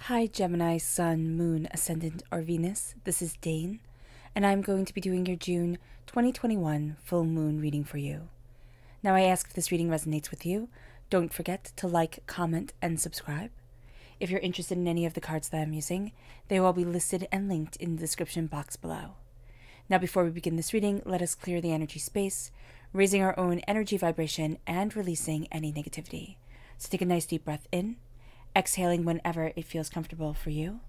Hi Gemini, Sun, Moon, Ascendant, or Venus. This is Dane, and I'm going to be doing your June 2021 full moon reading for you. Now I ask if this reading resonates with you. Don't forget to like, comment, and subscribe. If you're interested in any of the cards that I'm using, they will all be listed and linked in the description box below. Now before we begin this reading, let us clear the energy space, raising our own energy vibration and releasing any negativity. So take a nice deep breath in, exhaling whenever it feels comfortable for you.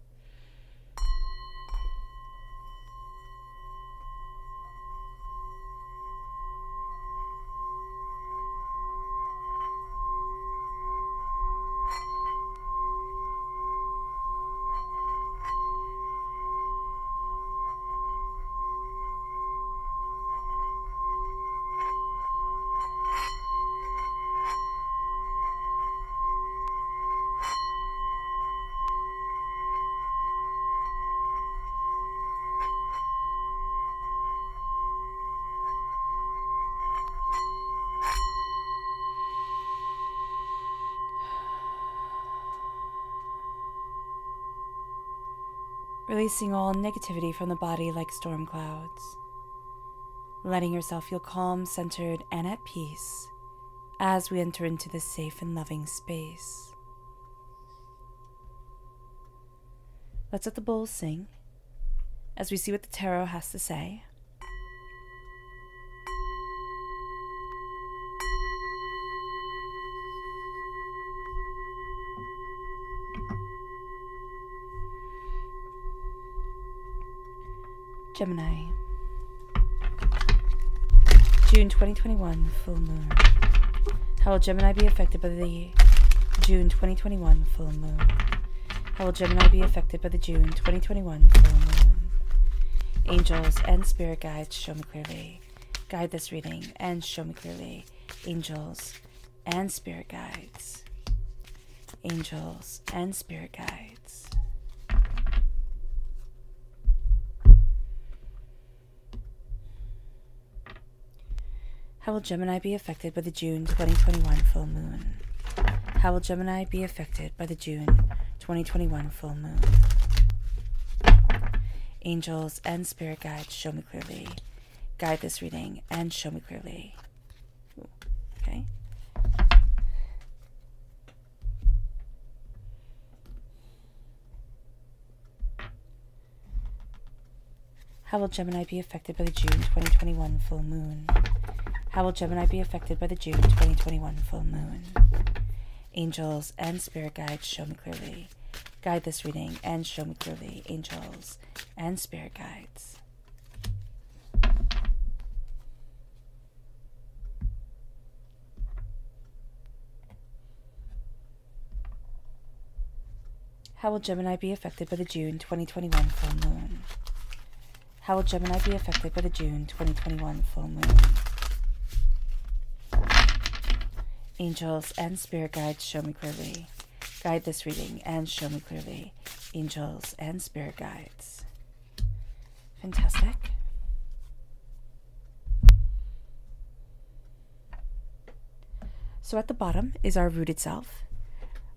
Releasing all negativity from the body like storm clouds. Letting yourself feel calm, centered, and at peace as we enter into this safe and loving space. Let's let the bowls sing as we see what the tarot has to say. Gemini, June 2021 full moon. How will Gemini be affected by the June 2021 full moon? How will Gemini be affected by the June 2021 full moon? Angels and spirit guides, show me clearly. Guide this reading and show me clearly. Angels and spirit guides. Angels and spirit guides. How will Gemini be affected by the June 2021 full moon? How will Gemini be affected by the June 2021 full moon? Angels and spirit guides, show me clearly. Guide this reading and show me clearly. Ooh, okay. How will Gemini be affected by the June 2021 full moon? How will Gemini be affected by the June 2021 full moon? Angels and spirit guides, show me clearly. Guide this reading and show me clearly. Angels and spirit guides. How will Gemini be affected by the June 2021 full moon? How will Gemini be affected by the June 2021 full moon? Angels and spirit guides, show me clearly. Guide this reading and show me clearly. Angels and spirit guides. Fantastic. So at the bottom is our rooted self.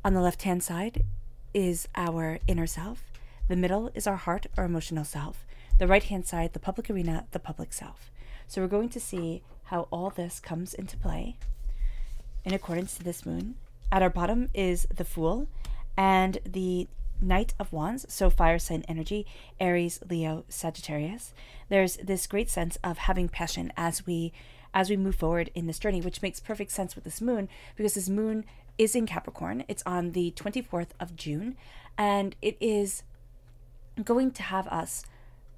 On the left-hand side is our inner self. The middle is our heart or emotional self. The right-hand side, the public arena, the public self. So we're going to see how all this comes into play in accordance to this moon. At our bottom is the Fool and the Knight of Wands, so fire sign energy, Aries, Leo, Sagittarius. There's this great sense of having passion as we move forward in this journey, which makes perfect sense with this moon because this moon is in Capricorn. It's on the 24th of June, and it is going to have us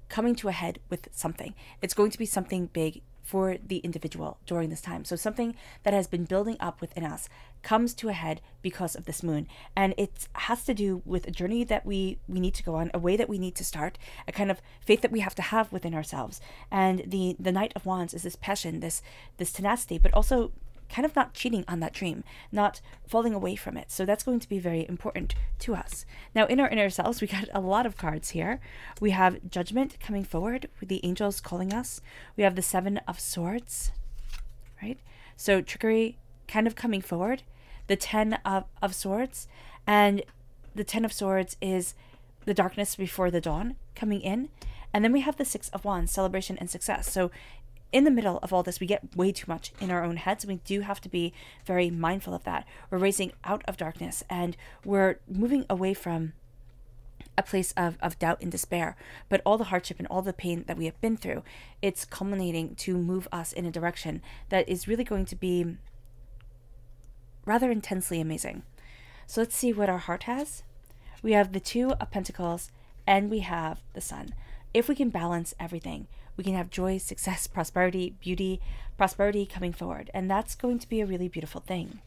coming to a head with something. It's going to be something big for the individual during this time. So something that has been building up within us comes to a head because of this moon. And it has to do with a journey that we need to go on, a way that we need to start, a kind of faith that we have to have within ourselves. And the Knight of Wands is this passion, this tenacity, but also kind of not cheating on that dream, not falling away from it. So that's going to be very important to us. Now, in our inner selves, we got a lot of cards here. We have Judgment coming forward with the angels calling us. We have the Seven of Swords, right? So trickery kind of coming forward. The Ten of Swords, and the Ten of Swords is the darkness before the dawn coming in. And then we have the Six of Wands, celebration and success. So in the middle of all this, we get way too much in our own heads. We do have to be very mindful of that. We're raising out of darkness, and we're moving away from a place of doubt and despair. But all the hardship and all the pain that we have been through, it's culminating to move us in a direction that is really going to be rather intensely amazing. So let's see what our heart has. We have the Two of Pentacles, and we have the Sun. If we can balance everything, we can have joy, success, prosperity, beauty, prosperity coming forward. And that's going to be a really beautiful thing.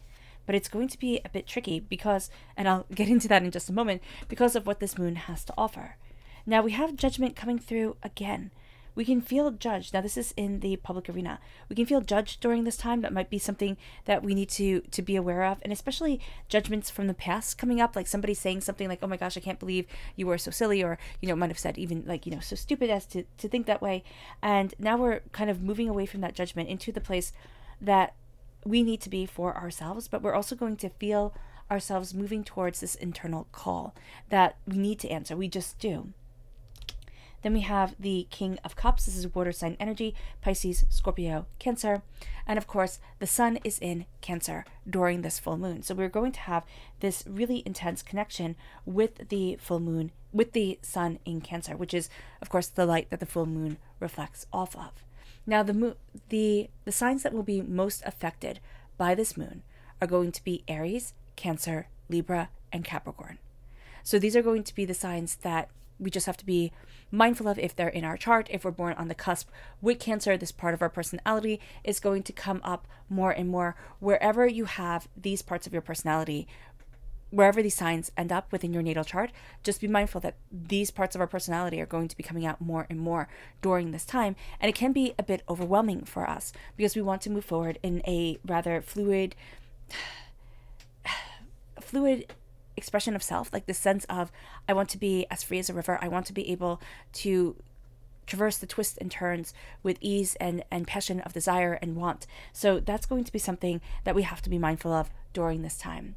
But it's going to be a bit tricky because, and I'll get into that in just a moment, because of what this moon has to offer. Now we have judgment coming through again. We can feel judged. Now this is in the public arena. We can feel judged during this time. That might be something that we need to be aware of. And especially judgments from the past coming up, like somebody saying something like, oh my gosh, I can't believe you were so silly, or, might have said even like, so stupid as to think that way. And now we're kind of moving away from that judgment into the place that we need to be for ourselves, but we're also going to feel ourselves moving towards this internal call that we need to answer. We just do. Then we have the King of Cups. This is water sign energy, Pisces, Scorpio, Cancer. And of course, the Sun is in Cancer during this full moon. So we're going to have this really intense connection with the full moon, with the Sun in Cancer, which is, of course, the light that the full moon reflects off of. Now, the signs that will be most affected by this moon are going to be Aries, Cancer, Libra, and Capricorn. So these are going to be the signs that we just have to be mindful of if they're in our chart. If we're born on the cusp with Cancer, this part of our personality is going to come up more and more. Wherever you have these parts of your personality, wherever these signs end up within your natal chart, just be mindful that these parts of our personality are going to be coming out more and more during this time. And it can be a bit overwhelming for us because we want to move forward in a rather fluid expression of self, like the sense of, I want to be as free as a river. I want to be able to traverse the twists and turns with ease and passion of desire and want. So that's going to be something that we have to be mindful of during this time.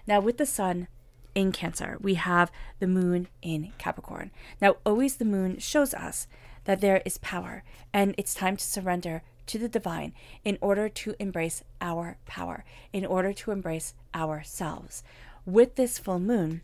Now with the Sun in Cancer, we have the Moon in Capricorn. Now always the Moon shows us that there is power, and it's time to surrender to the divine in order to embrace our power, in order to embrace ourselves. With this full moon,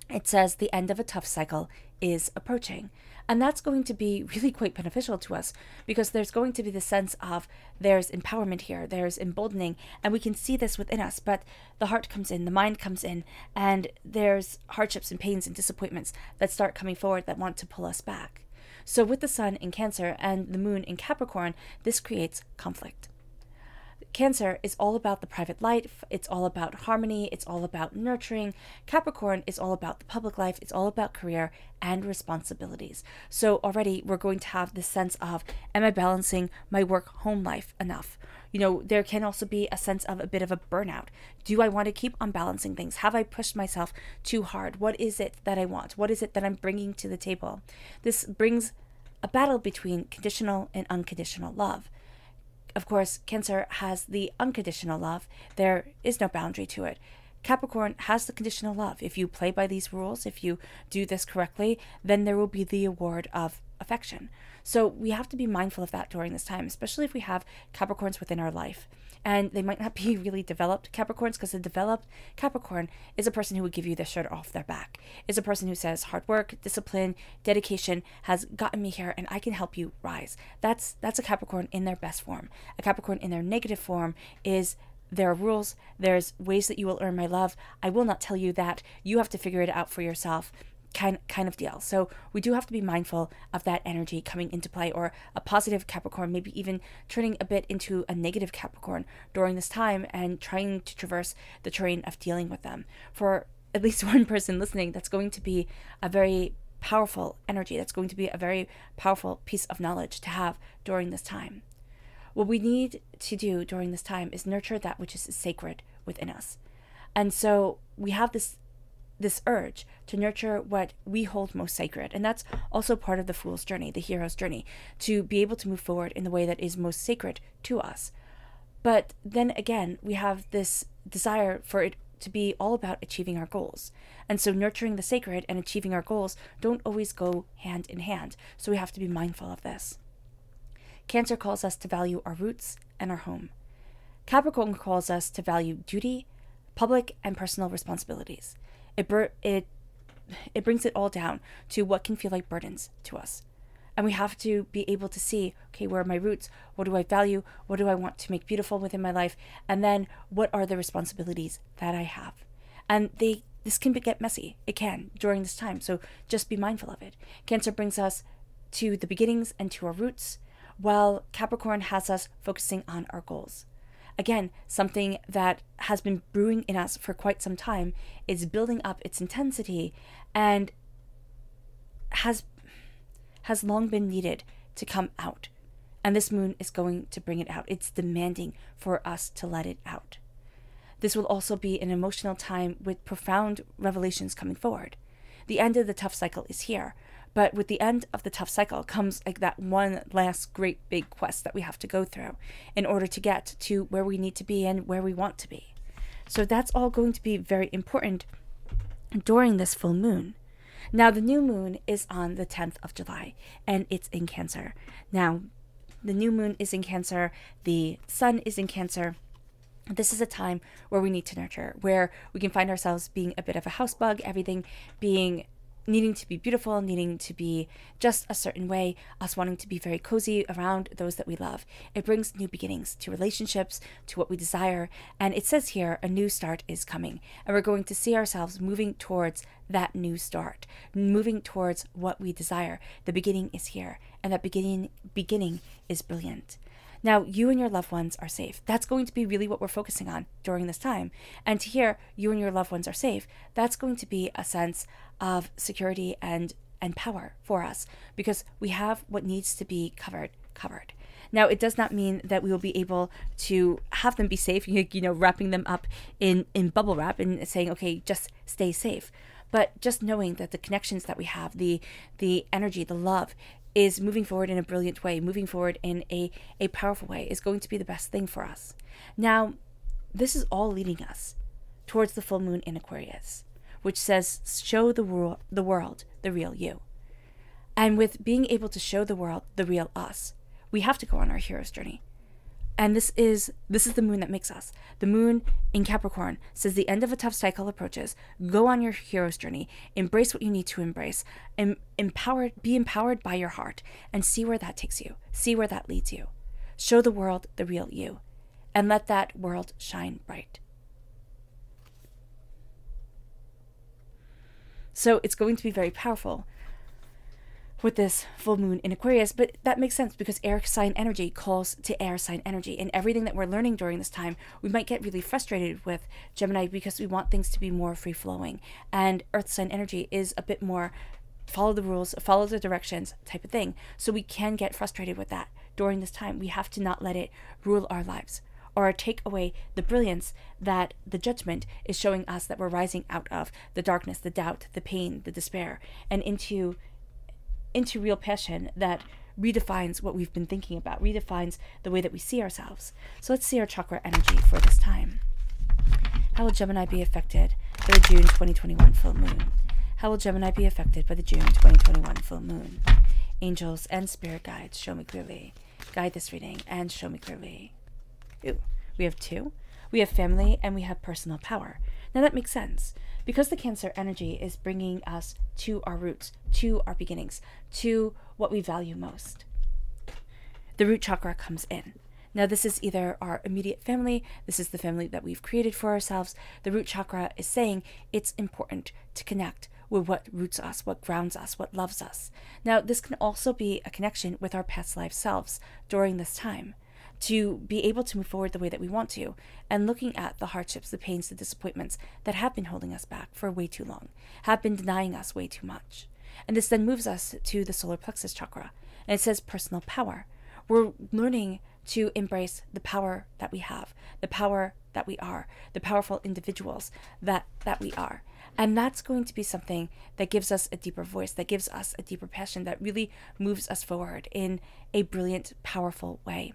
it says the end of a tough cycle is approaching. And that's going to be really quite beneficial to us because there's going to be the sense of there's empowerment here, there's emboldening, and we can see this within us. But the heart comes in, the mind comes in, and there's hardships and pains and disappointments that start coming forward that want to pull us back. So with the Sun in Cancer and the Moon in Capricorn, this creates conflict. Cancer is all about the private life, it's all about harmony, it's all about nurturing. Capricorn is all about the public life, it's all about career and responsibilities. So already we're going to have this sense of, am I balancing my work-home life enough? There can also be a sense of a bit of a burnout. Do I want to keep on balancing things? Have I pushed myself too hard? What is it that I want? What is it that I'm bringing to the table? This brings a battle between conditional and unconditional love. Of course, Cancer has the unconditional love. There is no boundary to it. Capricorn has the conditional love. If you play by these rules, if you do this correctly, then there will be the award of affection. So we have to be mindful of that during this time, especially if we have Capricorns within our life. And they might not be really developed Capricorns, because a developed Capricorn is a person who would give you the shirt off their back. Is a person who says hard work, discipline, dedication has gotten me here and I can help you rise. That's a Capricorn in their best form. A Capricorn in their negative form is there are rules, there's ways that you will earn my love. I will not tell you that. You have to figure it out for yourself. Kind of deal. So we do have to be mindful of that energy coming into play, or a positive Capricorn, maybe even turning a bit into a negative Capricorn during this time and trying to traverse the terrain of dealing with them. For at least one person listening, that's going to be a very powerful energy. That's going to be a very powerful piece of knowledge to have during this time. What we need to do during this time is nurture that which is sacred within us. And so we have this urge to nurture what we hold most sacred. And that's also part of the fool's journey, the hero's journey, to be able to move forward in the way that is most sacred to us. But then again, we have this desire for it to be all about achieving our goals. And so nurturing the sacred and achieving our goals don't always go hand in hand. So we have to be mindful of this. Cancer calls us to value our roots and our home. Capricorn calls us to value duty, public and personal responsibilities. It brings it all down to what can feel like burdens to us. And we have to be able to see, okay, where are my roots? What do I value? What do I want to make beautiful within my life? And then what are the responsibilities that I have? And this can get messy. It can during this time. So just be mindful of it. Cancer brings us to the beginnings and to our roots, while Capricorn has us focusing on our goals. Again, something that has been brewing in us for quite some time is building up its intensity and has long been needed to come out. And this moon is going to bring it out. It's demanding for us to let it out. This will also be an emotional time with profound revelations coming forward. The end of the tough cycle is here. But with the end of the tough cycle comes like that one last great big quest that we have to go through in order to get to where we need to be and where we want to be. So that's all going to be very important during this full moon. Now, the new moon is on the 10th of July, and it's in Cancer. Now, the new moon is in Cancer. The sun is in Cancer. This is a time where we need to nurture, where we can find ourselves being a bit of a house bug, everything needing to be beautiful, needing to be just a certain way, us wanting to be very cozy around those that we love. It brings new beginnings to relationships, to what we desire. And it says here, a new start is coming. And we're going to see ourselves moving towards that new start, moving towards what we desire. The beginning is here. And that beginning is brilliant. Now, you and your loved ones are safe. That's going to be really what we're focusing on during this time. And to hear you and your loved ones are safe, that's going to be a sense of security and power for us, because we have what needs to be covered. Now, it does not mean that we will be able to have them be safe, wrapping them up in bubble wrap and saying, okay, just stay safe. But just knowing that the connections that we have, the energy, the love, is moving forward in a brilliant way, moving forward in a powerful way, is going to be the best thing for us. Now, this is all leading us towards the full moon in Aquarius, which says, show the world the real you. And with being able to show the world the real us, we have to go on our hero's journey. And this is the moon that makes us. The moon in Capricorn says the end of a tough cycle approaches. Go on your hero's journey. Embrace what you need to embrace. Be empowered by your heart and see where that takes you. See where that leads you. Show the world the real you and let that world shine bright. So it's going to be very powerful with this full moon in Aquarius, but that makes sense because air sign energy calls to air sign energy, and everything that we're learning during this time, we might get really frustrated with Gemini because we want things to be more free-flowing, and earth sign energy is a bit more follow the rules, follow the directions type of thing. So we can get frustrated with that during this time. We have to not let it rule our lives or take away the brilliance that the judgment is showing us that we're rising out of, the darkness, the doubt, the pain, the despair, and into real passion that redefines what we've been thinking about, redefines the way that we see ourselves. So let's see our chakra energy for this time. How will Gemini be affected by the June 2021 full moon? How will Gemini be affected by the June 2021 full moon? Angels and spirit guides, show me clearly. Guide this reading and show me clearly. Ooh, we have two. We have family and we have personal power. Now that makes sense because the Cancer energy is bringing us to our roots, to our beginnings, to what we value most. The root chakra comes in. Now this is either our immediate family, this is the family that we've created for ourselves. The root chakra is saying it's important to connect with what roots us, what grounds us, what loves us. Now this can also be a connection with our past life selves during this time, to be able to move forward the way that we want to, and looking at the hardships, the pains, the disappointments that have been holding us back for way too long, have been denying us way too much. And this then moves us to the solar plexus chakra, and it says personal power. We're learning to embrace the power that we have, the power that we are, the powerful individuals that we are. And that's going to be something that gives us a deeper voice, that gives us a deeper passion, that really moves us forward in a brilliant, powerful way.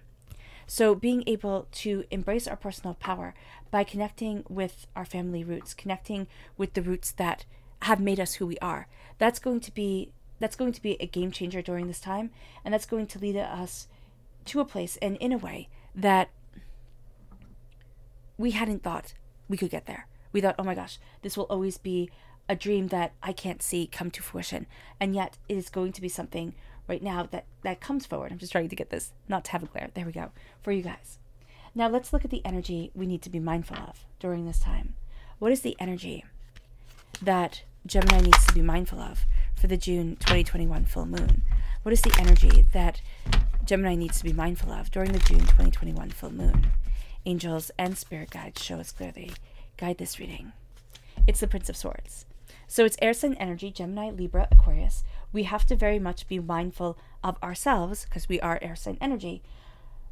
So being able to embrace our personal power by connecting with our family roots, connecting with the roots that have made us who we are, that's going to be a game changer during this time, and that's going to lead us to a place and in a way that we hadn't thought we could get there. We thought, oh my gosh, this will always be a dream that I can't see come to fruition. And yet it is going to be something right now that comes forward. I'm just trying to get this not to have a glare. There we go, for you guys. Now let's look at the energy we need to be mindful of during this time. What is the energy that Gemini needs to be mindful of for the June 2021 full moon? What is the energy that Gemini needs to be mindful of during the June 2021 full moon? Angels and spirit guides show us clearly. Guide this reading. It's the Prince of Swords. So it's air sign energy, Gemini, Libra, Aquarius. We have to very much be mindful of ourselves, because we are air sign energy,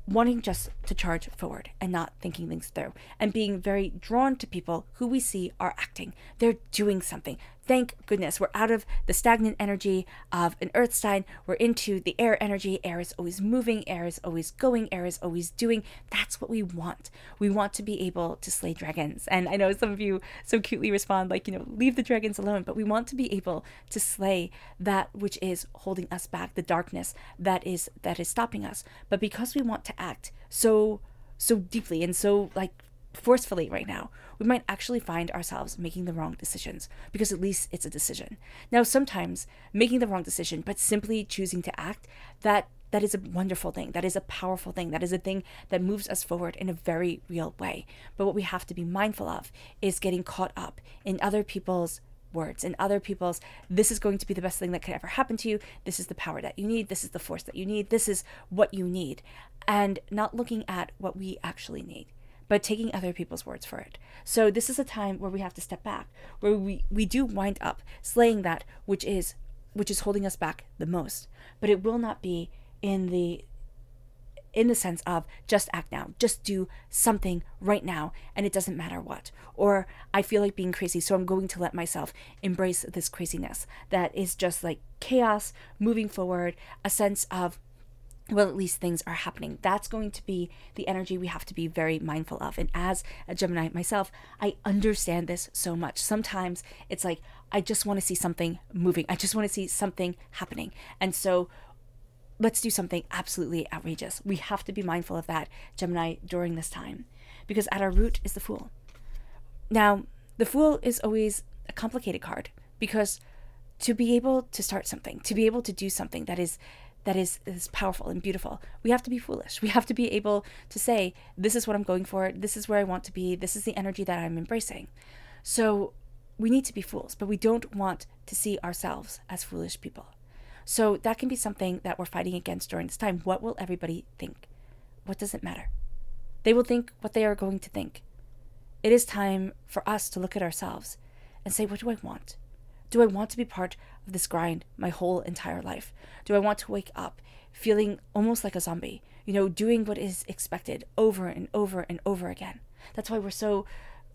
wanting just to charge forward and not thinking things through, and being very drawn to people who we see are acting. They're doing something. Thank goodness we're out of the stagnant energy of an earth sign. We're into the air energy. Air is always moving. Air is always going. Air is always doing. That's what we want. We want to be able to slay dragons. And I know some of you so cutely respond like, leave the dragons alone. But we want to be able to slay that which is holding us back, the darkness that is stopping us. But because we want to act so deeply and so forcefully right now, we might actually find ourselves making the wrong decisions, because at least it's a decision. Now, sometimes making the wrong decision, but simply choosing to act, that is a wonderful thing. That is a powerful thing. That is a thing that moves us forward in a very real way. But what we have to be mindful of is getting caught up in other people's words and other people's, this is going to be the best thing that could ever happen to you. This is the power that you need. This is the force that you need. This is what you need. And not looking at what we actually need, but taking other people's words for it. So this is a time where we have to step back, where we do wind up slaying that which is holding us back the most. But it will not be in the sense of just act now, just do something right now, and it doesn't matter what. Or I feel like being crazy, so I'm going to let myself embrace this craziness that is just like chaos, moving forward, a sense of, well, at least things are happening. That's going to be the energy we have to be very mindful of. And as a Gemini myself, I understand this so much. Sometimes it's like, I just want to see something moving. I just want to see something happening. And so let's do something absolutely outrageous. We have to be mindful of that, Gemini, during this time, because at our root is the Fool. Now, the Fool is always a complicated card, because to be able to start something, to be able to do something that is powerful and beautiful, we have to be foolish. We have to be able to say, this is what I'm going for. This is where I want to be. This is the energy that I'm embracing. So we need to be fools, but we don't want to see ourselves as foolish people. So that can be something that we're fighting against during this time. What will everybody think? What does it matter? They will think what they are going to think. It is time for us to look at ourselves and say, what do I want? Do I want to be part of this grind my whole entire life? Do I want to wake up feeling almost like a zombie, doing what is expected over and over and over again? That's why we're so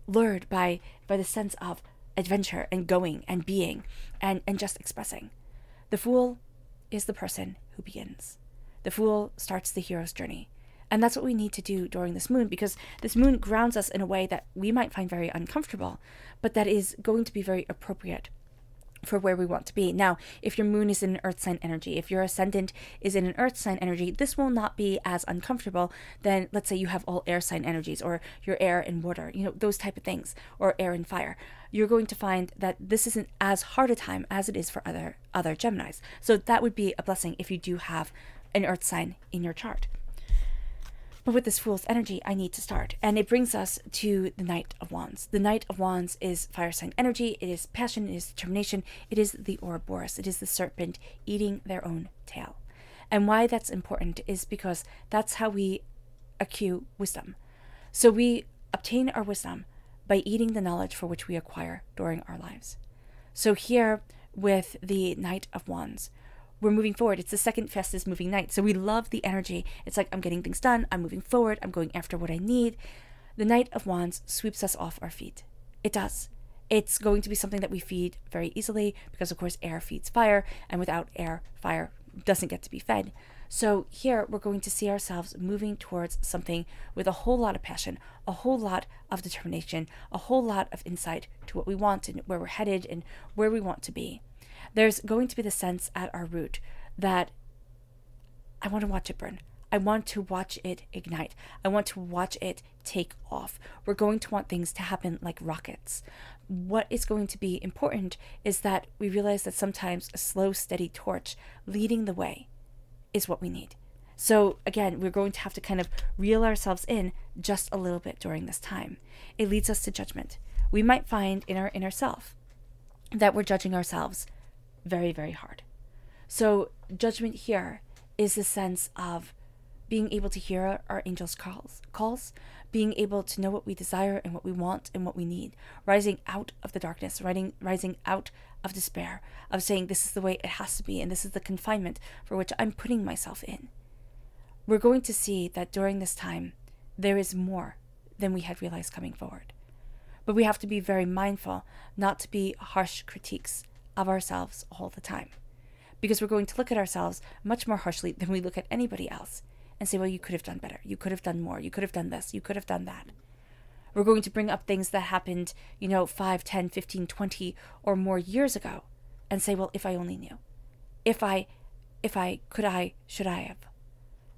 lured by the sense of adventure and going and being and just expressing. The Fool is the person who begins. The Fool starts the hero's journey. And that's what we need to do during this moon, because this moon grounds us in a way that we might find very uncomfortable, but that is going to be very appropriate for where we want to be. Now, if your moon is in an earth sign energy, if your ascendant is in an earth sign energy, this will not be as uncomfortable than, let's say you have all air sign energies, or your air and water, those type of things, or air and fire. You're going to find that this isn't as hard a time as it is for other Geminis. So that would be a blessing if you do have an earth sign in your chart. But with this Fool's energy, I need to start. And it brings us to the Knight of Wands. The Knight of Wands is fire sign energy. It is passion. It is determination. It is the Ouroboros. It is the serpent eating their own tail. And why that's important is because that's how we accrue wisdom. So we obtain our wisdom by eating the knowledge for which we acquire during our lives. So here with the Knight of Wands, we're moving forward. It's the second fastest moving night. So we love the energy. It's like, I'm getting things done. I'm moving forward. I'm going after what I need. The Knight of Wands sweeps us off our feet. It does. It's going to be something that we feed very easily because, of course, air feeds fire. And without air, fire doesn't get to be fed. So here we're going to see ourselves moving towards something with a whole lot of passion, a whole lot of determination, a whole lot of insight to what we want and where we're headed and where we want to be. There's going to be the sense at our root that I want to watch it burn. I want to watch it ignite. I want to watch it take off. We're going to want things to happen like rockets. What is going to be important is that we realize that sometimes a slow, steady torch leading the way is what we need. So again, we're going to have to kind of reel ourselves in just a little bit during this time. It leads us to judgment. We might find in our inner self that we're judging ourselves very, very hard. So judgment here is the sense of being able to hear our angels' calls, being able to know what we desire and what we want and what we need, rising out of the darkness, rising out of despair, of saying this is the way it has to be and this is the confinement for which I'm putting myself in. We're going to see that during this time, there is more than we had realized coming forward. But we have to be very mindful not to be harsh critiques of ourselves all the time, because we're going to look at ourselves much more harshly than we look at anybody else and say, well, you could have done better. You could have done more. You could have done this. You could have done that. We're going to bring up things that happened, 5, 10, 15, 20 or more years ago and say, well, if I only knew. If I, could I, should I have?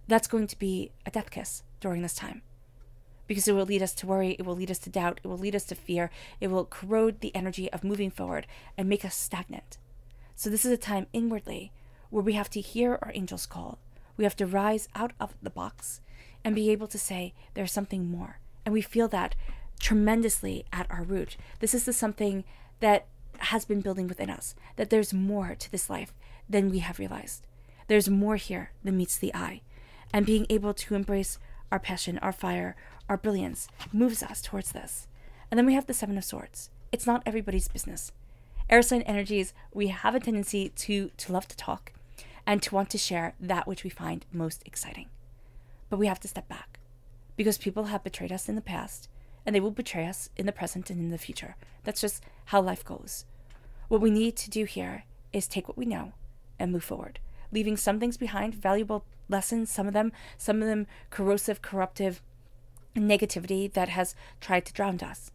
That's going to be a death kiss during this time, because it will lead us to worry. It will lead us to doubt. It will lead us to fear. It will corrode the energy of moving forward and make us stagnant. So this is a time inwardly where we have to hear our angel's call. We have to rise out of the box and be able to say there's something more. And we feel that tremendously at our root. This is the something that has been building within us, that there's more to this life than we have realized. There's more here than meets the eye. And being able to embrace our passion, our fire, our brilliance moves us towards this. And then we have the Seven of Swords. It's not everybody's business. Air sign energies, we have a tendency to love to talk and to want to share that which we find most exciting. But we have to step back, because people have betrayed us in the past, and they will betray us in the present and in the future. That's just how life goes. What we need to do here is take what we know and move forward, leaving some things behind, valuable lessons, some of them corrosive, corruptive negativity that has tried to drown us.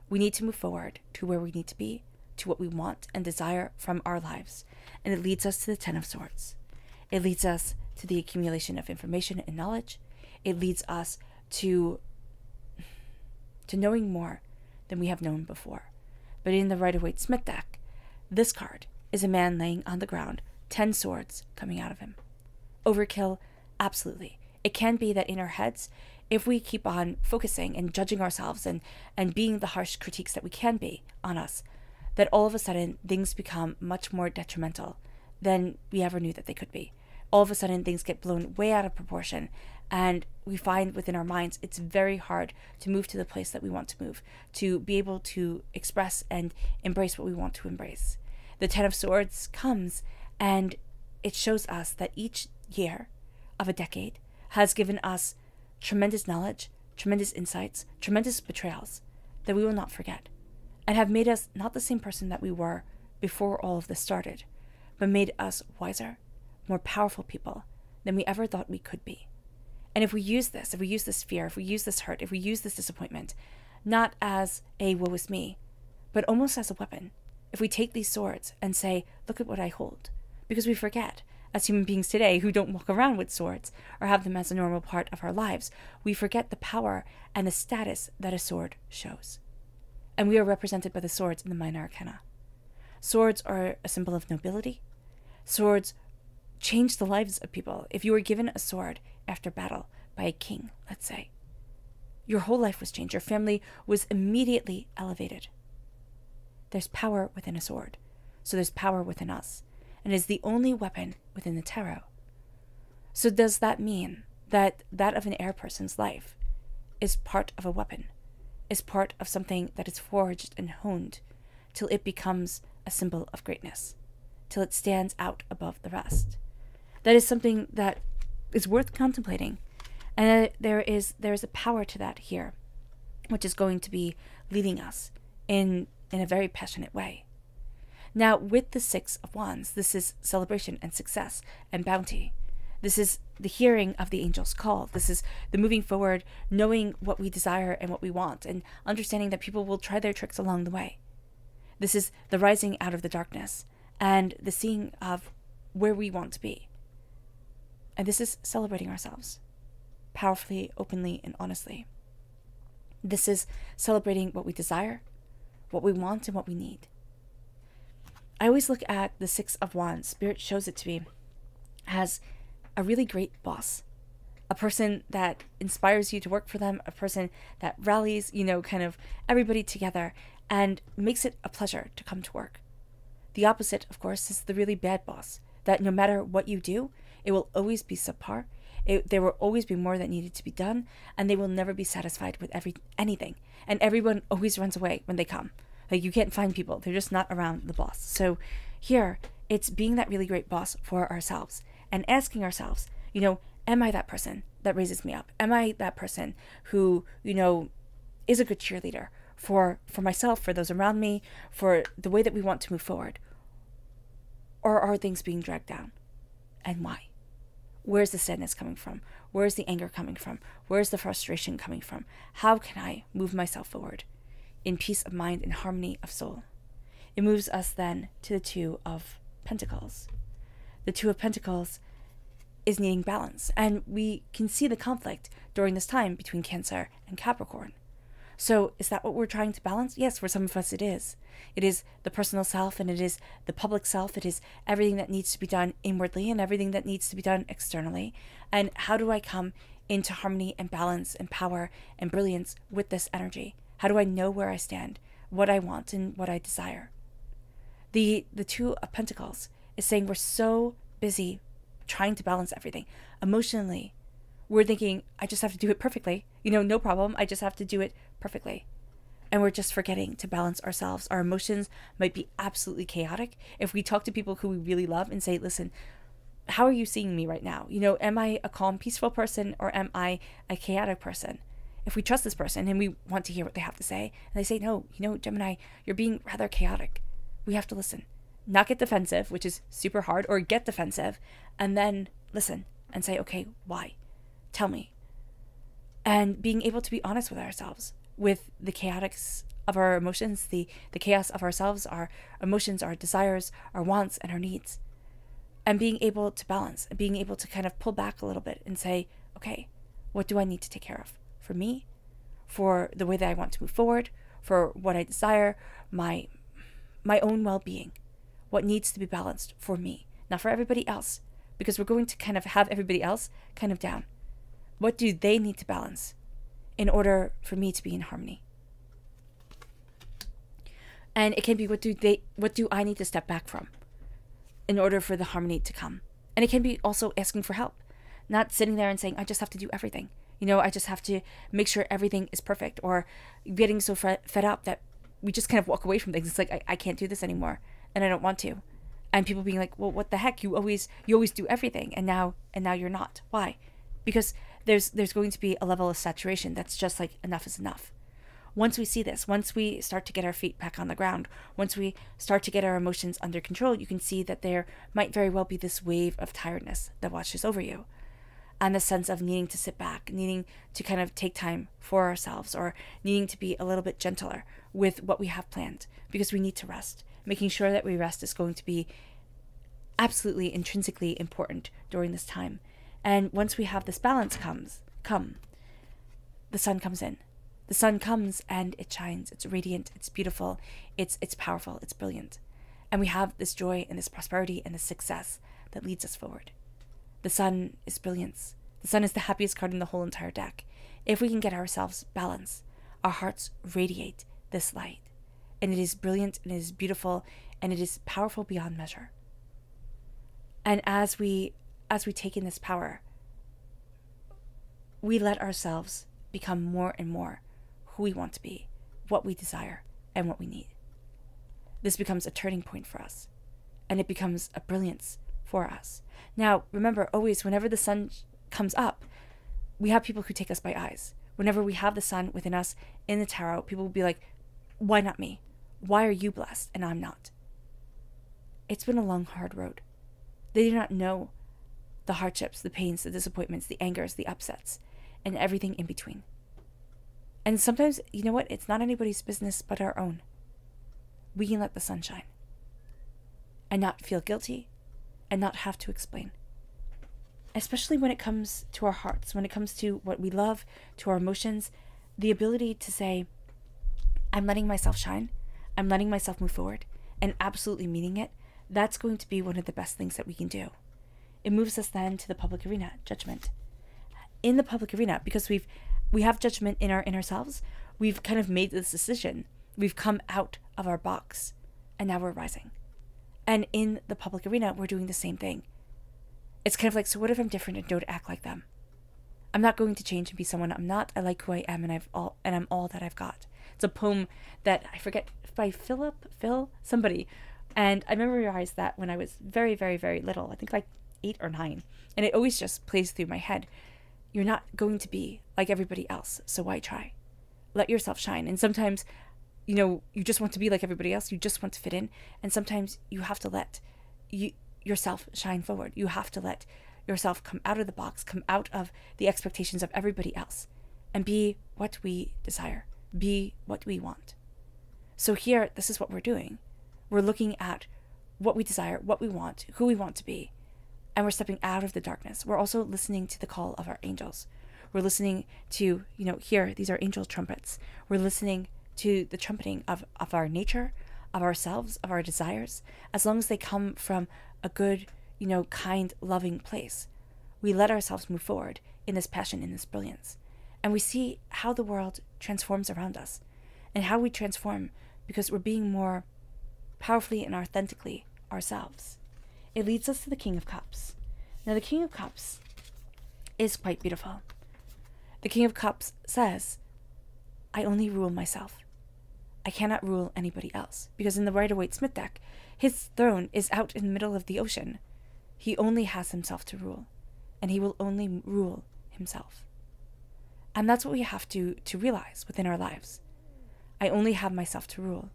We need to move forward to where we need to be, to what we want and desire from our lives. And it leads us to the Ten of Swords. It leads us to the accumulation of information and knowledge. It leads us to knowing more than we have known before. But in the Rider-Waite-Smith deck, this card is a man laying on the ground, 10 swords coming out of him. Overkill? Absolutely. It can be that in our heads, if we keep on focusing and judging ourselves and being the harsh critiques that we can be on us, that all of a sudden things become much more detrimental than we ever knew that they could be. All of a sudden things get blown way out of proportion, and we find within our minds it's very hard to move to the place that we want to move, to be able to express and embrace what we want to embrace. The Ten of Swords comes and it shows us that each year of a decade has given us tremendous knowledge, tremendous insights, tremendous betrayals that we will not forget, and have made us not the same person that we were before all of this started, but made us wiser, more powerful people than we ever thought we could be. And if we use this fear, if we use this hurt, if we use this disappointment, not as a woe is me, but almost as a weapon, if we take these swords and say, look at what I hold, because we forget, as human beings today who don't walk around with swords or have them as a normal part of our lives, we forget the power and the status that a sword shows. And we are represented by the swords in the minor arcana. Swords are a symbol of nobility. Swords change the lives of people. If you were given a sword after battle by a king, let's say, your whole life was changed. Your family was immediately elevated. There's power within a sword. So there's power within us. And is the only weapon within the tarot. So does that mean that of an air person's life is part of a weapon, is part of something that is forged and honed till it becomes a symbol of greatness, till it stands out above the rest? That is something that is worth contemplating. And there is a power to that here, which is going to be leading us in a very passionate way. Now, with the Six of Wands, this is celebration and success and bounty. This is the hearing of the angel's call. This is the moving forward, knowing what we desire and what we want, and understanding that people will try their tricks along the way. This is the rising out of the darkness and the seeing of where we want to be. And this is celebrating ourselves powerfully, openly, and honestly. This is celebrating what we desire, what we want, and what we need. I always look at the Six of Wands, Spirit shows it to me, as a really great boss. A person that inspires you to work for them, a person that rallies, kind of everybody together and makes it a pleasure to come to work. The opposite, of course, is the really bad boss, that no matter what you do, it will always be subpar. There will always be more that needed to be done, and they will never be satisfied with anything. And everyone always runs away when they come. Like, you can't find people. They're just not around the boss. So here, it's being that really great boss for ourselves and asking ourselves, am I that person that raises me up? Am I that person who, is a good cheerleader for myself, for those around me, for the way that we want to move forward? Or are things being dragged down? And why? Where's the sadness coming from? Where's the anger coming from? Where's the frustration coming from? How can I move myself forward in peace of mind and harmony of soul? It moves us then to the Two of Pentacles. The Two of Pentacles is needing balance, and we can see the conflict during this time between Cancer and Capricorn. So is that what we're trying to balance? Yes, for some of us it is. It is the personal self, and it is the public self. It is everything that needs to be done inwardly and everything that needs to be done externally. And how do I come into harmony and balance and power and brilliance with this energy? How do I know where I stand, what I want, and what I desire? The Two of Pentacles is saying we're so busy trying to balance everything. Emotionally, we're thinking, I just have to do it perfectly. No problem. I just have to do it perfectly. And we're just forgetting to balance ourselves. Our emotions might be absolutely chaotic. If we talk to people who we really love and say, listen, how are you seeing me right now? Am I a calm, peaceful person, or am I a chaotic person? If we trust this person and we want to hear what they have to say, and they say, no, Gemini, you're being rather chaotic, we have to listen. Not get defensive, which is super hard, or get defensive, and then listen and say, okay, why? Tell me. And being able to be honest with ourselves, with the chaotics of our emotions, the chaos of ourselves, our emotions, our desires, our wants, and our needs. And being able to balance, and being able to kind of pull back a little bit and say, okay, what do I need to take care of? For me, for the way that I want to move forward, for what I desire, my own well-being, what needs to be balanced for me, not for everybody else, because we're going to kind of have everybody else kind of down. What do they need to balance in order for me to be in harmony? And it can be, what do I need to step back from in order for the harmony to come? And it can be also asking for help, not sitting there and saying, I just have to do everything. I just have to make sure everything is perfect, or getting so fed up that we just kind of walk away from things. It's like, I can't do this anymore, and I don't want to. And people being like, well, what the heck? You always do everything, and now you're not. Why? Because there's going to be a level of saturation that's just like, enough is enough. Once we see this, once we start to get our feet back on the ground, once we start to get our emotions under control, you can see that there might very well be this wave of tiredness that washes over you. And the sense of needing to sit back, needing to kind of take time for ourselves, or needing to be a little bit gentler with what we have planned, because we need to rest. Making sure that we rest is going to be absolutely intrinsically important during this time. And once we have this balance the sun comes in. The sun comes and it shines. It's radiant. It's beautiful. It's powerful. It's brilliant. And we have this joy and this prosperity and this success that leads us forward. The sun is brilliance. The sun is the happiest card in the whole entire deck. If we can get ourselves balanced, our hearts radiate this light. And it is brilliant, and it is beautiful, and it is powerful beyond measure. And as we take in this power, we let ourselves become more and more who we want to be, what we desire, and what we need. This becomes a turning point for us, and it becomes a brilliance for us. Now, remember, always, whenever the sun comes up, we have people who take us by eyes. Whenever we have the sun within us in the tarot, people will be like, why not me? Why are you blessed and I'm not? it's been a long, hard road. They do not know the hardships, the pains, the disappointments, the angers, the upsets, and everything in between. And sometimes, you know what? It's not anybody's business but our own. We can let the sun shine and not feel guilty and not have to explain. Especially when it comes to our hearts, when it comes to what we love, to our emotions, the ability to say, I'm letting myself shine, I'm letting myself move forward, and absolutely meaning it, that's going to be one of the best things that we can do. It moves us then to the public arena, judgment. In the public arena, because we have judgment in our inner selves, we've kind of made this decision. We've come out of our box, and now we're rising. And in the public arena, we're doing the same thing. It's kind of like, so what if I'm different and don't act like them? I'm not going to change and be someone I'm not. I like who I am, and I'm all that I've got. It's a poem that I forget by Phil, somebody. And I memorized that when I was very, very, very little. I think like 8 or 9. And it always just plays through my head. You're not going to be like everybody else, so why try? Let yourself shine. And sometimes, you just want to be like everybody else. You just want to fit in. And sometimes you have to let yourself shine forward. You have to let yourself come out of the box, come out of the expectations of everybody else, and be what we desire, be what we want. So here, this is what we're doing. We're looking at what we desire, what we want, who we want to be, and we're stepping out of the darkness. We're also listening to the call of our angels. We're listening to, here, these are angel trumpets. We're listening to the trumpeting of our nature, of ourselves, of our desires, as long as they come from a good, kind, loving place. We let ourselves move forward in this passion, in this brilliance. And we see how the world transforms around us and how we transform because we're being more powerfully and authentically ourselves. It leads us to the King of Cups. Now, the King of Cups is quite beautiful. The King of Cups says, I only rule myself. I cannot rule anybody else. Because in the Rider-Waite-Smith deck, his throne is out in the middle of the ocean. He only has himself to rule. And he will only rule himself. And that's what we have to realize within our lives. I only have myself to rule.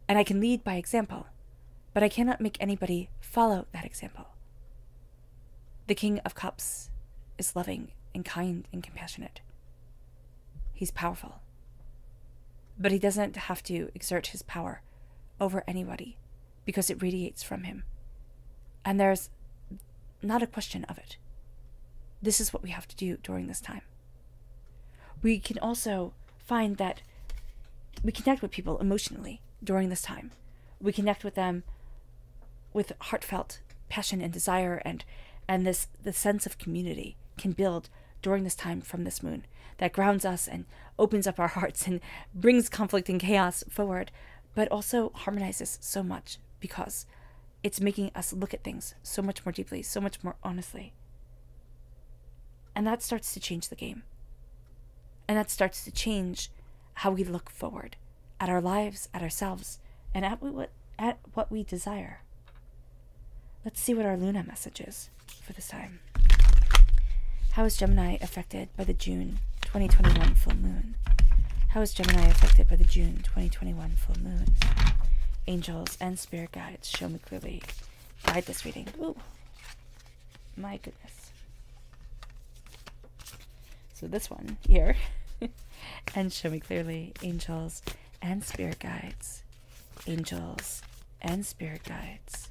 And I can lead by example, but I cannot make anybody follow that example. The King of Cups is loving and kind and compassionate. He's powerful. But he doesn't have to exert his power over anybody because it radiates from him. And there's not a question of it. This is what we have to do during this time. We can also find that we connect with people emotionally during this time. We connect with them with heartfelt passion and desire, and the sense of community can build during this time from this moon that grounds us and opens up our hearts and brings conflict and chaos forward, but also harmonizes so much because it's making us look at things so much more deeply, so much more honestly. And that starts to change the game. And that starts to change how we look forward at our lives, at ourselves, and at what we desire. Let's see what our Luna message is for this time. How is Gemini affected by the June 2021 full moon? How is Gemini affected by the June 2021 full moon? Angels and spirit guides, show me clearly. Guide this reading. Ooh, my goodness. So this one here. And show me clearly, angels and spirit guides. Angels and spirit guides.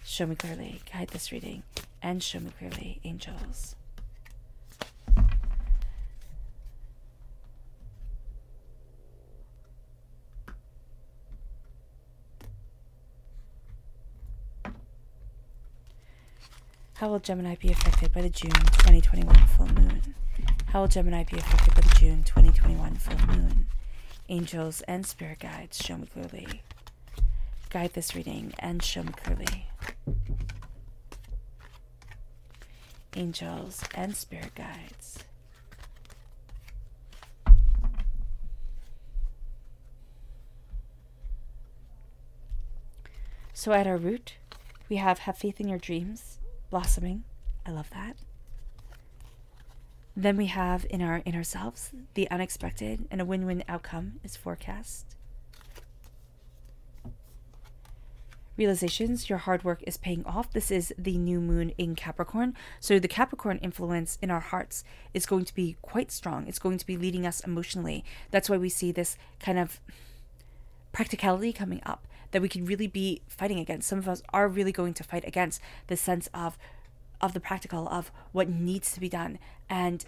Show me clearly, guide this reading, and show me clearly, angels. How will Gemini be affected by the June 2021 full moon? How will Gemini be affected by the June 2021 full moon? Angels and spirit guides, show me clearly. Guide this reading and show me clearly. Angels and spirit guides. So at our root, we have faith in your dreams, blossoming. I love that. Then we have in our inner selves, the unexpected and a win-win outcome is forecast. realizations. Your hard work is paying off. This is the new moon in Capricorn. So the Capricorn influence in our hearts is going to be quite strong. It's going to be leading us emotionally. That's why we see this kind of practicality coming up that we could really be fighting against. Some of us are really going to fight against the sense of the practical, of what needs to be done, and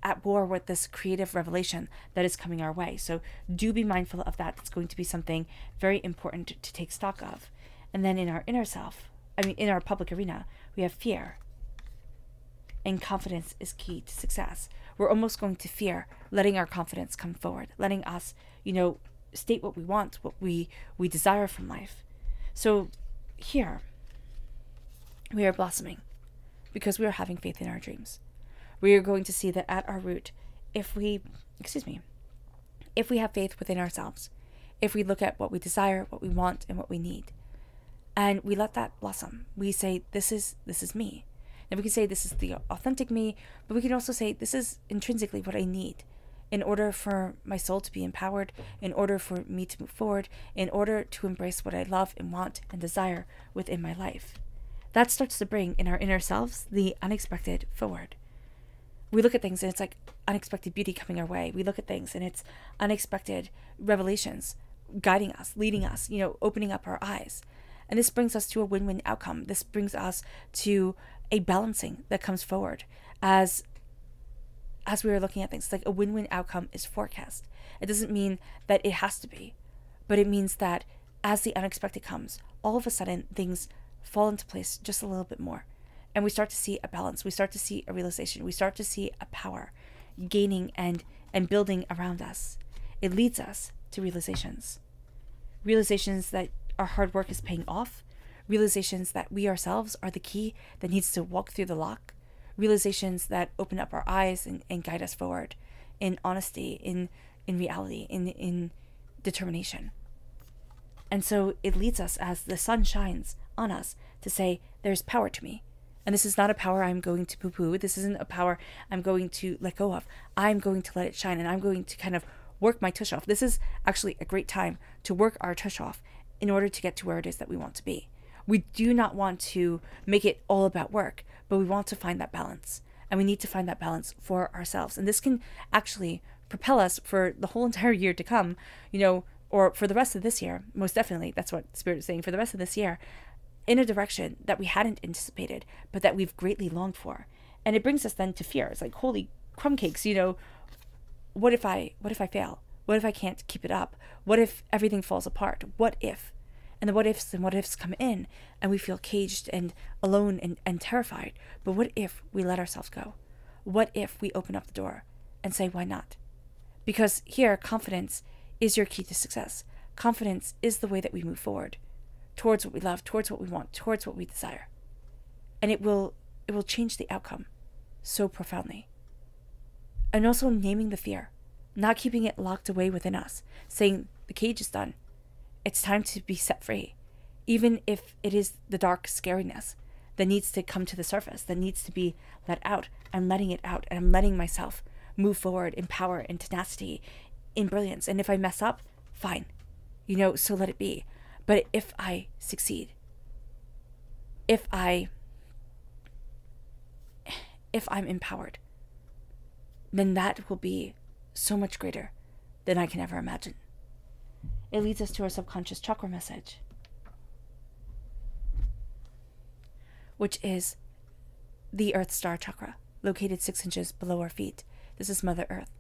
at war with this creative revelation that is coming our way. So do be mindful of that. It's going to be something very important to take stock of. And then in our inner self, in our public arena, we have fear. And confidence is key to success. We're almost going to fear letting our confidence come forward, letting us, state what we want, what we desire from life. So here, we are blossoming because we are having faith in our dreams. We are going to see that at our root, if we have faith within ourselves, if we look at what we desire, what we want, and what we need, and we let that blossom, we say, this is me. And we can say this is the authentic me, but we can also say this is intrinsically what I need in order for my soul to be empowered, in order for me to move forward, in order to embrace what I love and want and desire within my life. That starts to bring in our inner selves the unexpected forward. We look at things and it's like unexpected beauty coming our way. We look at things and it's unexpected revelations guiding us, leading us, opening up our eyes. And this brings us to a win-win outcome. This brings us to a balancing that comes forward as we are looking at things. It's like a win-win outcome is forecast. It doesn't mean that it has to be, but it means that as the unexpected comes, all of a sudden things fall into place just a little bit more. And we start to see a balance. We start to see a realization. We start to see a power gaining and building around us. It leads us to realizations. Realizations that our hard work is paying off. Realizations that we ourselves are the key that needs to walk through the lock. Realizations that open up our eyes and guide us forward in honesty, in reality, in determination. And so it leads us as the sun shines on us to say, there's power to me. And this is not a power I'm going to poo-poo. This isn't a power I'm going to let go of. I'm going to let it shine, and I'm going to kind of work my tush off. This is actually a great time to work our tush off in order to get to where it is that we want to be. We do not want to make it all about work, but we want to find that balance. And we need to find that balance for ourselves. And this can actually propel us for the whole entire year to come, or for the rest of this year. Most definitely, that's what Spirit is saying, for the rest of this year, in a direction that we hadn't anticipated, but that we've greatly longed for. And it brings us then to fear. It's like, holy crumb cakes, what if I fail? What if I can't keep it up? What if everything falls apart? What if? And the what ifs come in, and we feel caged and alone and terrified. But what if we let ourselves go? What if we open up the door and say, why not? Because here, confidence is your key to success. Confidence is the way that we move forward towards what we love, towards what we want, towards what we desire. And it will change the outcome so profoundly. And also naming the fear, not keeping it locked away within us, saying the cage is done. It's time to be set free, even if it is the dark scariness that needs to come to the surface, that needs to be let out. I'm letting it out, and I'm letting myself move forward in power, in tenacity, in brilliance. And if I mess up, fine, so let it be. But if I succeed, if I'm empowered, then that will be so much greater than I can ever imagine. It leads us to our subconscious chakra message, which is the Earth Star Chakra, located 6 inches below our feet. This is Mother Earth.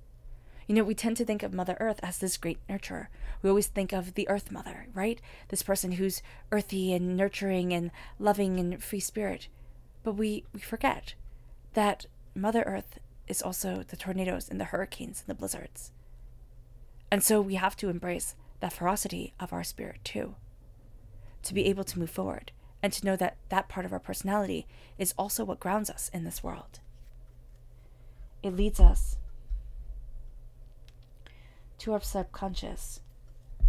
We tend to think of Mother Earth as this great nurturer. We always think of the Earth Mother, right? This person who's earthy and nurturing and loving and free spirit. But we forget that Mother Earth is also the tornadoes and the hurricanes and the blizzards. And so we have to embrace that ferocity of our spirit too, to be able to move forward and to know that that part of our personality is also what grounds us in this world. It leads us to our subconscious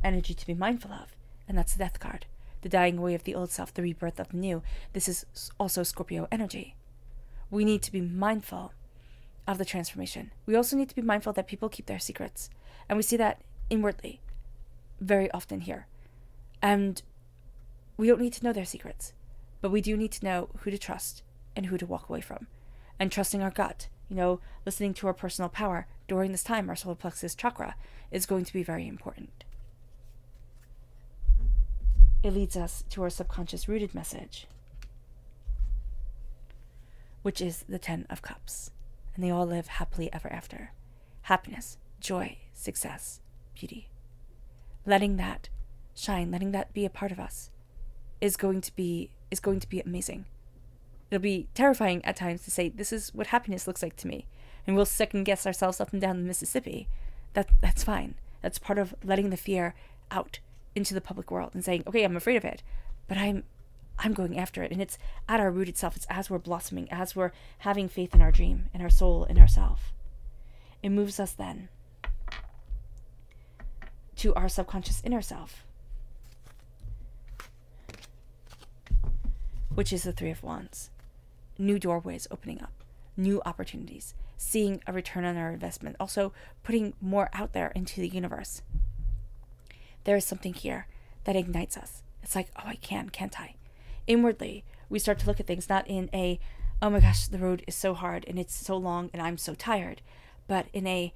energy to be mindful of, and that's the Death card, the dying away of the old self, the rebirth of the new. This is also Scorpio energy. We need to be mindful of the transformation. We also need to be mindful that people keep their secrets, and we see that inwardly very often here. And we don't need to know their secrets, but we do need to know who to trust and who to walk away from. And trusting our gut, listening to our personal power during this time, our solar plexus chakra, is going to be very important. It leads us to our subconscious rooted message, which is the 10 of Cups. And they all live happily ever after. Happiness, joy, success, beauty. Letting that shine, letting that be a part of us is going to be amazing. It'll be terrifying at times to say, this is what happiness looks like to me. And we'll second guess ourselves up and down the Mississippi. That's fine. That's part of letting the fear out into the public world and saying, okay, I'm afraid of it, but I'm going after it. And it's at our rooted self. It's as we're blossoming, as we're having faith in our dream, in our soul, in ourself. It moves us then to our subconscious inner self, which is the 3 of Wands. New doorways opening up, new opportunities, seeing a return on our investment, also putting more out there into the universe. There is something here that ignites us. It's like, oh, I can't I? Inwardly, we start to look at things not in a, oh my gosh, the road is so hard and it's so long and I'm so tired, but in a,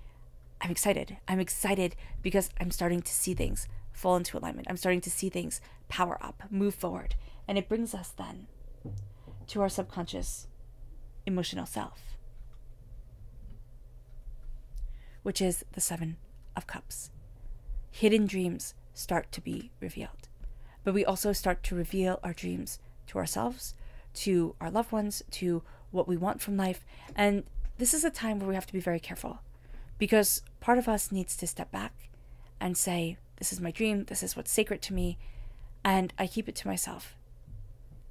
I'm excited. I'm excited because I'm starting to see things fall into alignment. I'm starting to see things power up, move forward. And it brings us then to our subconscious emotional self, which is the 7 of Cups. Hidden dreams start to be revealed, but we also start to reveal our dreams to ourselves, to our loved ones, to what we want from life. And this is a time where we have to be very careful, because part of us needs to step back and say, this is my dream, this is what's sacred to me, and I keep it to myself.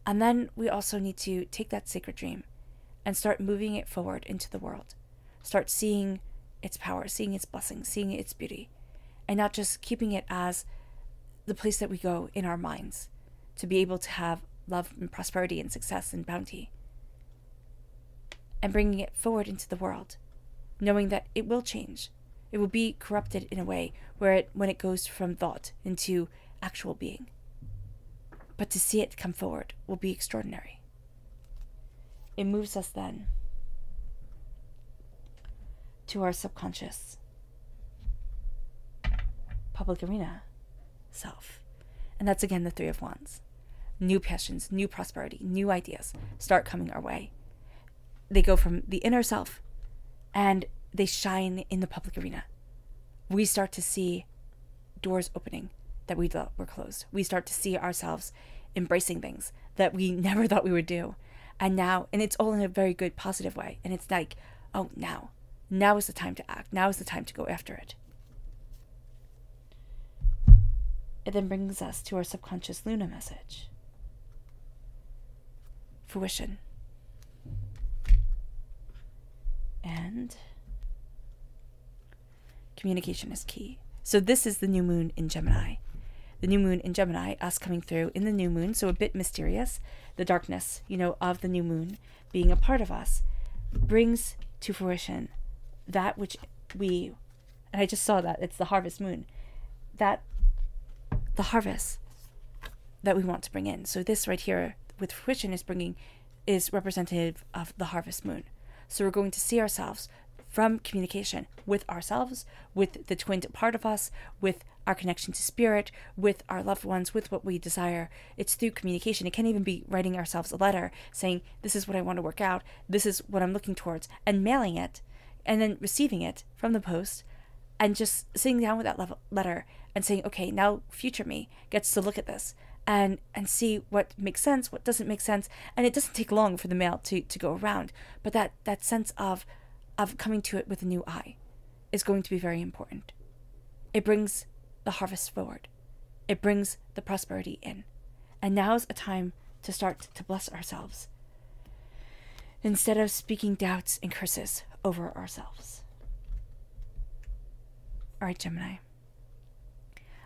And then we also need to take that sacred dream and start moving it forward into the world. Start seeing its power, seeing its blessings, seeing its beauty, and not just keeping it as the place that we go in our minds to be able to have love and prosperity and success and bounty, and bringing it forward into the world, knowing that it will change. It will be corrupted in a way where when it goes from thought into actual being. But to see it come forward will be extraordinary. It moves us then to our subconscious public arena self. And that's again the 3 of Wands. New passions, new prosperity, new ideas start coming our way. They go from the inner self and they shine in the public arena. We start to see doors opening that we thought were closed. We start to see ourselves embracing things that we never thought we would do. And it's all in a very good, positive way. And it's like, oh, now is the time to act. Now is the time to go after it. It then brings us to our subconscious Luna message. Fruition. And communication is key. So this is the new moon in Gemini. The new moon in Gemini, us coming through in the new moon, so a bit mysterious. The darkness, of the new moon being a part of us, brings to fruition that which and I just saw that, it's the harvest moon, that the harvest that we want to bring in. So this right here with fruition is representative of the harvest moon. So we're going to see ourselves from communication with ourselves, with the twinned part of us, with our connection to spirit, with our loved ones, with what we desire. It's through communication. It can even be writing ourselves a letter saying, this is what I want to work out, this is what I'm looking towards, and mailing it, and then receiving it from the post, and just sitting down with that letter and saying, okay, now future me gets to look at this and see what makes sense, what doesn't make sense. And it doesn't take long for the mail to go around, but that sense of coming to it with a new eye is going to be very important. It brings the harvest forward. It brings the prosperity in. And now's a time to start to bless ourselves instead of speaking doubts and curses over ourselves. All right, Gemini.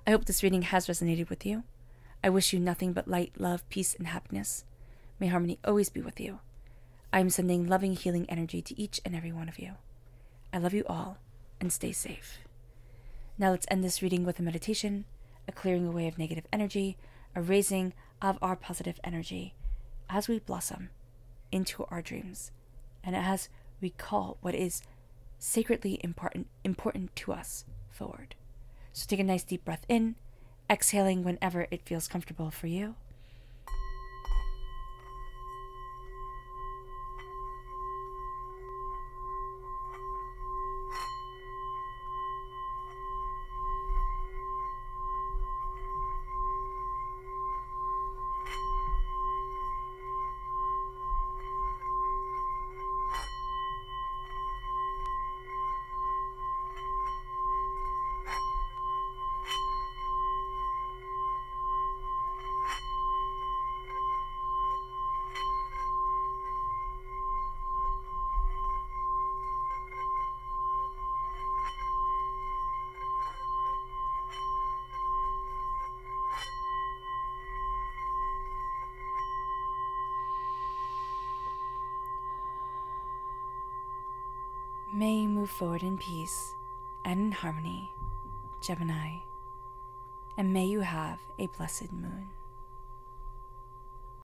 I hope this reading has resonated with you. I wish you nothing but light, love, peace, and happiness. May harmony always be with you. I am sending loving, healing energy to each and every one of you. I love you all, and stay safe. Now let's end this reading with a meditation, a clearing away of negative energy, a raising of our positive energy as we blossom into our dreams and as we call what is sacredly important to us forward. So take a nice deep breath in, exhaling whenever it feels comfortable for you. May you move forward in peace and in harmony, Gemini, and may you have a blessed moon.